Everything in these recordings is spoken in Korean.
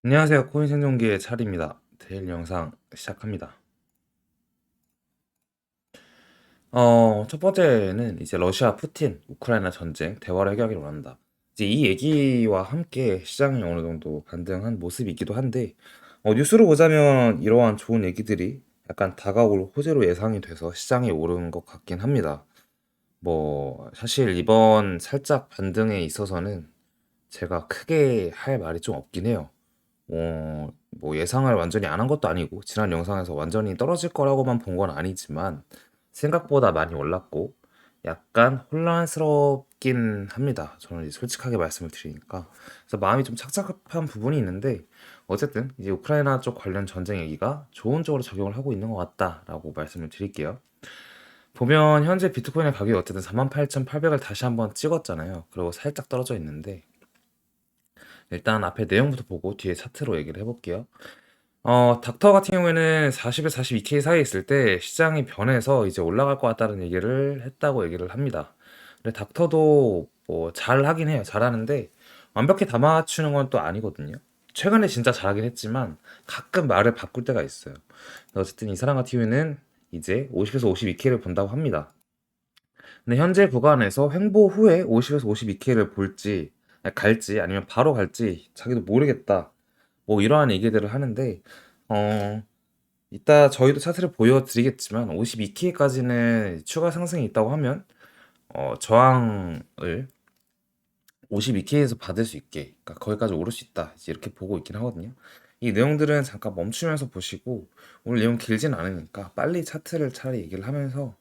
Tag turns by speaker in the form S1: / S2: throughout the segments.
S1: 안녕하세요. 코인 생존기의 찰입니다. 데일 영상 시작합니다. 첫 번째는 이제 러시아 푸틴 우크라이나 전쟁 대화로 해결하기를 원한다. 이제 이 얘기와 함께 시장이 어느 정도 반등한 모습이 있기도 한데, 뉴스로 보자면 이러한 좋은 얘기들이 약간 다가올 호재로 예상이 돼서 시장이 오른 것 같긴 합니다. 뭐 사실 이번 살짝 반등에 있어서는 제가 크게 할 말이 좀 없긴 해요. 뭐 예상을 완전히 안 한 것도 아니고 지난 영상에서 완전히 떨어질 거라고만 본 건 아니지만 생각보다 많이 올랐고 약간 혼란스럽긴 합니다. 저는 이제 솔직하게 말씀을 드리니까. 그래서 마음이 좀 착잡한 부분이 있는데 어쨌든 이제 우크라이나 쪽 관련 전쟁 얘기가 좋은 쪽으로 작용을 하고 있는 것 같다라고 말씀을 드릴게요. 보면 현재 비트코인의 가격이 어쨌든 48,800을 다시 한번 찍었잖아요. 그리고 살짝 떨어져 있는데 일단 앞에 내용부터 보고 뒤에 차트로 얘기를 해볼게요. 닥터 같은 경우에는 40에 42K 사이에 있을 때 시장이 변해서 이제 올라갈 것 같다는 얘기를 했다고 얘기를 합니다. 근데 닥터도 뭐 잘하긴 해요. 잘하는데 완벽히 다 맞추는 건 또 아니거든요. 최근에 진짜 잘하긴 했지만 가끔 말을 바꿀 때가 있어요. 어쨌든 이 사람 같은 경우에는 이제 50에서 52K를 본다고 합니다. 근데 현재 구간에서 횡보 후에 50에서 52K를 볼지 갈지 아니면 바로 갈지 자기도 모르겠다. 뭐 이러한 얘기들을 하는데 어 이따 저희도 차트를 보여드리겠지만 52K까지는 추가 상승이 있다고 하면 저항을 52K에서 받을 수 있게, 그러니까 거기까지 오를 수 있다 이제 이렇게 보고 있긴 하거든요. 이 내용들은 잠깐 멈추면서 보시고 오늘 내용 길진 않으니까 빨리 차트를 차라리 얘기를 하면서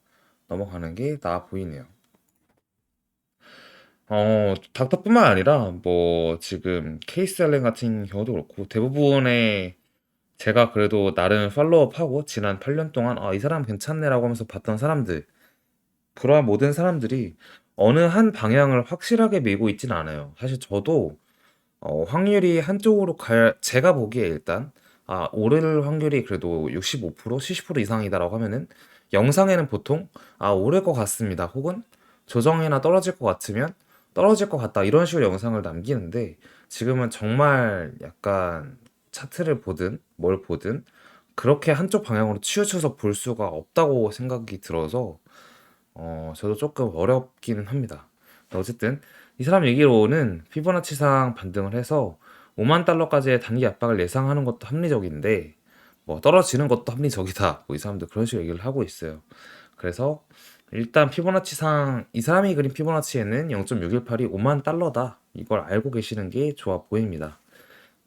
S1: 넘어가는 게 나아 보이네요. 닥터뿐만 아니라 뭐 지금 케이스 알렌 같은 경우도 그렇고 대부분의 제가 그래도 나름 팔로우업하고 지난 8년 동안 이 사람 괜찮네라고 하면서 봤던 사람들, 그러한 모든 사람들이 어느 한 방향을 확실하게 밀고 있진 않아요. 사실 저도 확률이 한쪽으로 제가 보기에 일단 오를 확률이 그래도 65%, 70% 이상이다라고 하면은 영상에는 보통 오를 것 같습니다. 혹은 조정이나 떨어질 것 같으면 떨어질 것 같다 이런 식으로 영상을 남기는데 지금은 정말 약간 차트를 보든 뭘 보든 그렇게 한쪽 방향으로 치우쳐서 볼 수가 없다고 생각이 들어서 저도 조금 어렵기는 합니다. 어쨌든 이 사람 얘기로는 피보나치상 반등을 해서 5만 달러까지의 단기 압박을 예상하는 것도 합리적인데 뭐 떨어지는 것도 합리적이다. 뭐 이 사람도 그런 식으로 얘기를 하고 있어요. 그래서 일단 피보나치상 이 사람이 그린 피보나치에는 0.618이 5만 달러다. 이걸 알고 계시는 게 좋아 보입니다.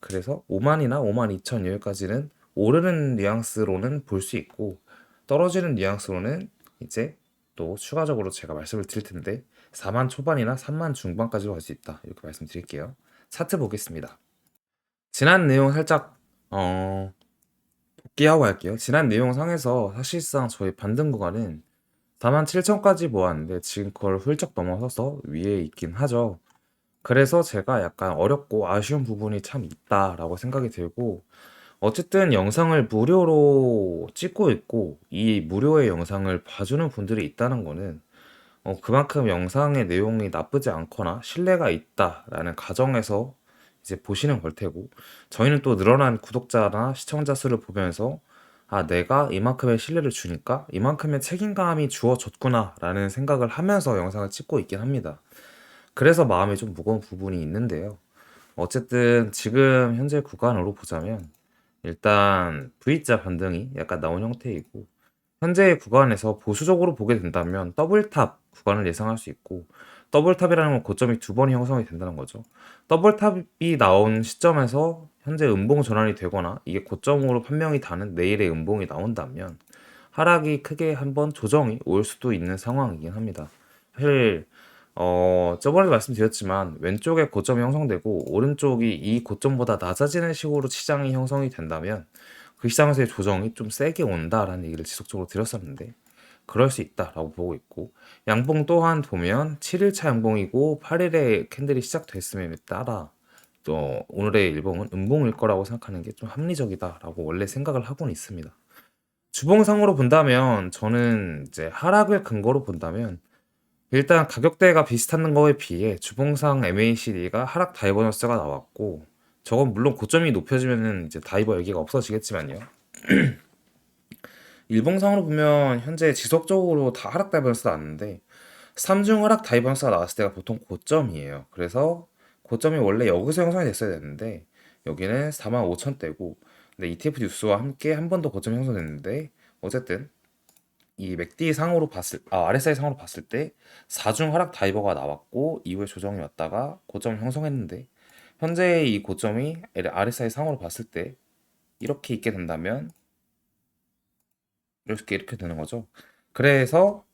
S1: 그래서 5만이나 5만 2천 여기까지는 오르는 뉘앙스로는 볼 수 있고 떨어지는 뉘앙스로는 이제 또 추가적으로 제가 말씀을 드릴 텐데 4만 초반이나 3만 중반까지로 갈 수 있다. 이렇게 말씀드릴게요. 차트 보겠습니다. 지난 내용 살짝 복귀하고 할게요. 지난 내용 상에서 사실상 저희 반등 구간은 4만 7천까지 모았는데 지금 그걸 훌쩍 넘어서서 위에 있긴 하죠. 그래서 제가 약간 어렵고 아쉬운 부분이 참 있다라고 생각이 들고 어쨌든 영상을 무료로 찍고 있고 이 무료의 영상을 봐주는 분들이 있다는 거는 그만큼 영상의 내용이 나쁘지 않거나 신뢰가 있다라는 가정에서 이제 보시는 걸 테고 저희는 또 늘어난 구독자나 시청자 수를 보면서 내가 이만큼의 신뢰를 주니까 이만큼의 책임감이 주어졌구나라는 생각을 하면서 영상을 찍고 있긴 합니다. 그래서 마음이 좀 무거운 부분이 있는데요. 어쨌든 지금 현재 구간으로 보자면 일단 V자 반등이 약간 나온 형태이고 현재 구간에서 보수적으로 보게 된다면 더블탑 구간을 예상할 수 있고 더블탑이라는 건 고점이 두 번이 형성이 된다는 거죠. 더블탑이 나온 시점에서 현재 음봉 전환이 되거나 이게 고점으로 판명이 다는 내일의 음봉이 나온다면 하락이 크게 한번 조정이 올 수도 있는 상황이긴 합니다. 사실 저번에도 말씀드렸지만 왼쪽에 고점이 형성되고 오른쪽이 이 고점보다 낮아지는 식으로 시장이 형성이 된다면 그 시장에서의 조정이 좀 세게 온다라는 얘기를 지속적으로 드렸었는데 그럴 수 있다라고 보고 있고 양봉 또한 보면 7일차 양봉이고 8일에 캔들이 시작됐음에 따라 또 오늘의 일봉은 음봉일 거라고 생각하는 게 좀 합리적이다라고 원래 생각을 하고는 있습니다. 주봉상으로 본다면 저는 이제 하락을 근거로 본다면 일단 가격대가 비슷한 거에 비해 주봉상 MACD가 하락 다이버전스가 나왔고 저건 물론 고점이 높여지면은 이제 다이버 얘기가 없어지겠지만요. 일봉상으로 보면 현재 지속적으로 다 하락 다이버스가 나왔는데 3중 하락 다이버스가 나왔을 때가 보통 고점이에요. 그래서 고점이 원래 여기서 형성이 됐어야 되는데 여기는 45,000대고 근데 ETF 뉴스와 함께 한 번 더 고점 형성됐는데 어쨌든 이 맥D 상으로 봤을 RSI 상으로 봤을 때 4중 하락 다이버가 나왔고 이후에 조정이 왔다가 고점을 형성했는데 현재 이 고점이 RSI 상으로 봤을 때 이렇게 있게 된다면 이렇게 되는 거죠. 그래서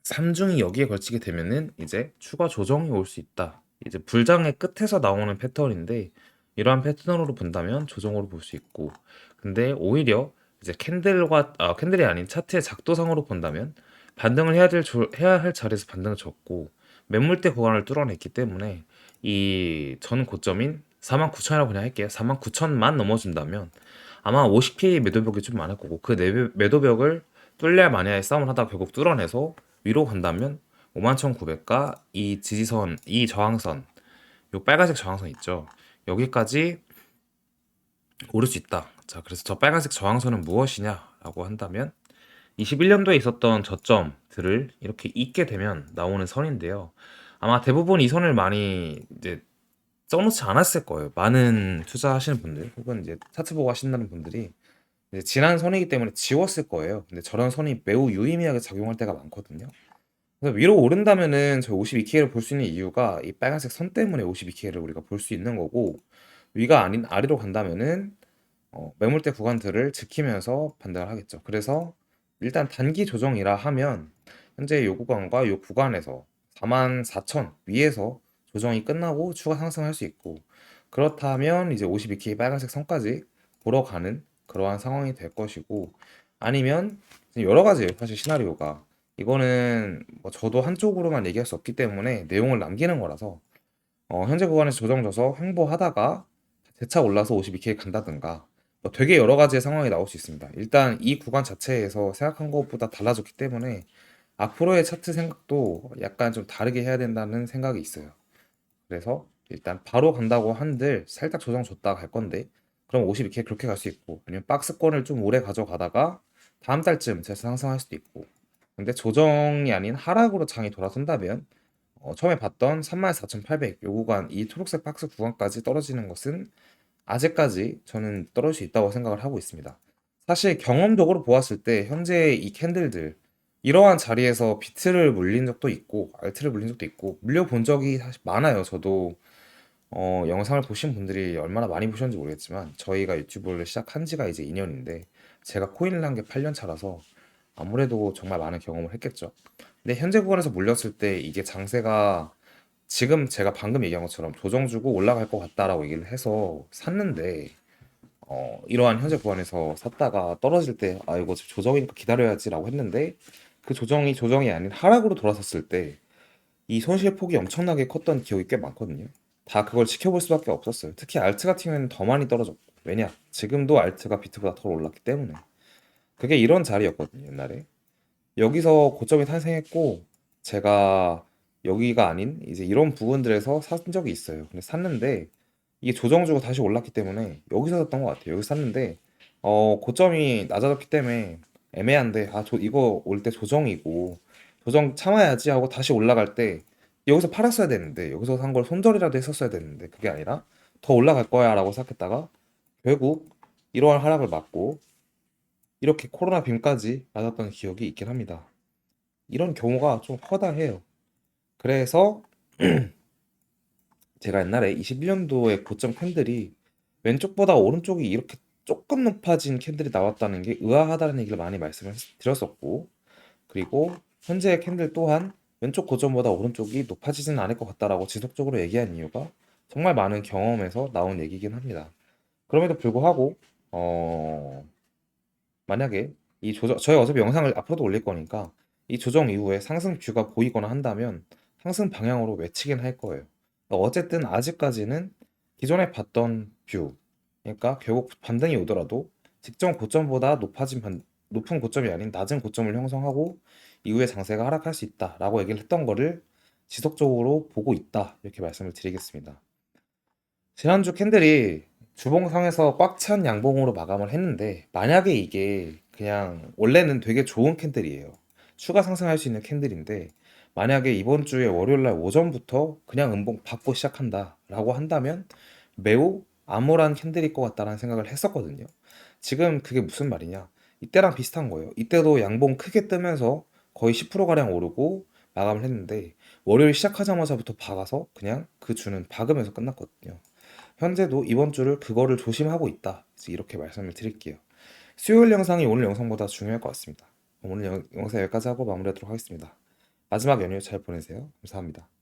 S1: 3중이 여기에 걸치게 되면은 이제 추가 조정이 올 수 있다. 이제 불장의 끝에서 나오는 패턴인데 이러한 패턴으로 본다면 조정으로 볼 수 있고 근데 오히려 이제 캔들이 아닌 차트의 작도상으로 본다면 반등을 해야 할 자리에서 반등을 줬고 매물대 구간을 뚫어냈기 때문에 이 전 고점인 49,000이라고 그냥 할게요. 49,000만 넘어준다면 아마 50K 매도벽이 좀 많을 거고 그 매도벽을 뚫려 마냐의 싸움을 하다가 결국 뚫어내서 위로 간다면 51,900과 이 지지선, 이 저항선, 요 빨간색 저항선 있죠. 여기까지 오를 수 있다. 자, 그래서 저 빨간색 저항선은 무엇이냐라고 한다면 21년도에 있었던 저점들을 이렇게 잇게 되면 나오는 선인데요. 아마 대부분 이 선을 많이 이제 써놓지 않았을 거예요. 많은 투자하시는 분들 혹은 이제 차트 보고 하신다는 분들이 이제 지난 선이기 때문에 지웠을 거예요. 근데 저런 선이 매우 유의미하게 작용할 때가 많거든요. 그래서 위로 오른다면은 저 52K를 볼 수 있는 이유가 이 빨간색 선 때문에 52K를 우리가 볼 수 있는 거고 위가 아닌 아래로 간다면은 매물대 구간들을 지키면서 반등을 하겠죠. 그래서 일단 단기 조정이라 하면 현재 요 구간과 요 구간에서 44,000 위에서 조정이 끝나고 추가 상승할 수 있고 그렇다면 이제 52K 빨간색 선까지 보러 가는 그러한 상황이 될 것이고 아니면 여러 가지예요. 사실 시나리오가 이거는 뭐 저도 한쪽으로만 얘기할 수 없기 때문에 내용을 남기는 거라서 현재 구간에서 조정 줘서 횡보하다가 재차 올라서 52K 간다든가 뭐 되게 여러 가지의 상황이 나올 수 있습니다. 일단 이 구간 자체에서 생각한 것보다 달라졌기 때문에 앞으로의 차트 생각도 약간 좀 다르게 해야 된다는 생각이 있어요. 그래서 일단 바로 간다고 한들 살짝 조정 줬다가 갈 건데 그럼 52K 그렇게 갈 수 있고 아니면 박스권을 좀 오래 가져가다가 다음 달쯤 재차 상승할 수도 있고 근데 조정이 아닌 하락으로 장이 돌아선다면 처음에 봤던 34,800 요 구간 이 초록색 박스 구간까지 떨어지는 것은 아직까지 저는 떨어질 수 있다고 생각을 하고 있습니다. 사실 경험적으로 보았을 때 현재 이 캔들들 이러한 자리에서 비트를 물린 적도 있고 알트를 물린 적도 있고 물려본 적이 사실 많아요. 저도 영상을 보신 분들이 얼마나 많이 보셨는지 모르겠지만 저희가 유튜브를 시작한 지가 이제 2년인데 제가 코인을 한 게 8년 차라서 아무래도 정말 많은 경험을 했겠죠. 근데 현재 구간에서 물렸을 때 이게 장세가 지금 제가 방금 얘기한 것처럼 조정 주고 올라갈 것 같다라고 얘기를 해서 샀는데 이러한 현재 구간에서 샀다가 떨어질 때 아 이거 조정이니까 기다려야지라고 했는데 그 조정이 아닌 하락으로 돌아섰을 때 이 손실 폭이 엄청나게 컸던 기억이 꽤 많거든요. 다 그걸 지켜볼 수밖에 없었어요. 특히 알트 같은 경우에는 더 많이 떨어졌고 왜냐? 지금도 알트가 비트보다 더 올랐기 때문에 그게 이런 자리였거든요 옛날에. 여기서 고점이 탄생했고 제가 여기가 아닌 이제 이런 부분들에서 산 적이 있어요. 근데 샀는데 이게 조정 주고 다시 올랐기 때문에 여기서 샀던 것 같아요. 여기 샀는데 고점이 낮아졌기 때문에 애매한데 이거 올 때 조정이고 조정 참아야지 하고 다시 올라갈 때 여기서 팔았어야 되는데 여기서 산 걸 손절이라도 했었어야 되는데 그게 아니라 더 올라갈 거야라고 생각했다가 결국 이러한 하락을 맞고 이렇게 코로나 빔까지 맞았던 기억이 있긴 합니다. 이런 경우가 좀 허다해요. 그래서 제가 옛날에 21년도에 고점 캔들이 왼쪽보다 오른쪽이 이렇게 조금 높아진 캔들이 나왔다는 게 의아하다는 얘기를 많이 말씀을 드렸었고 그리고 현재의 캔들 또한 왼쪽 고점보다 오른쪽이 높아지진 않을 것 같다라고 지속적으로 얘기한 이유가 정말 많은 경험에서 나온 얘기긴 합니다. 그럼에도 불구하고 만약에 저희 어차피 영상을 앞으로도 올릴 거니까 이 조정 이후에 상승 뷰가 보이거나 한다면 상승 방향으로 외치긴 할 거예요. 어쨌든 아직까지는 기존에 봤던 뷰, 그러니까 결국 반등이 오더라도 직전 고점보다 높은 고점이 아닌 낮은 고점을 형성하고 이후에 장세가 하락할 수 있다라고 얘기를 했던 거를 지속적으로 보고 있다 이렇게 말씀을 드리겠습니다. 지난주 캔들이 주봉상에서 꽉 찬 양봉으로 마감을 했는데, 만약에 이게 그냥 원래는 되게 좋은 캔들이에요. 추가 상승할 수 있는 캔들인데, 만약에 이번 주에 월요일 날 오전부터 그냥 음봉 받고 시작한다라고 한다면 매우 암울한 캔들일 것 같다라는 생각을 했었거든요. 지금 그게 무슨 말이냐? 이때랑 비슷한 거예요. 이때도 양봉 크게 뜨면서 거의 10%가량 오르고 마감을 했는데, 월요일 시작하자마자부터 박아서 그냥 그 주는 박으면서 끝났거든요. 현재도 이번 주를 그거를 조심하고 있다. 이제 이렇게 말씀을 드릴게요. 수요일 영상이 오늘 영상보다 중요할 것 같습니다. 오늘 영상 여기까지 하고 마무리하도록 하겠습니다. 마지막 연휴 잘 보내세요. 감사합니다.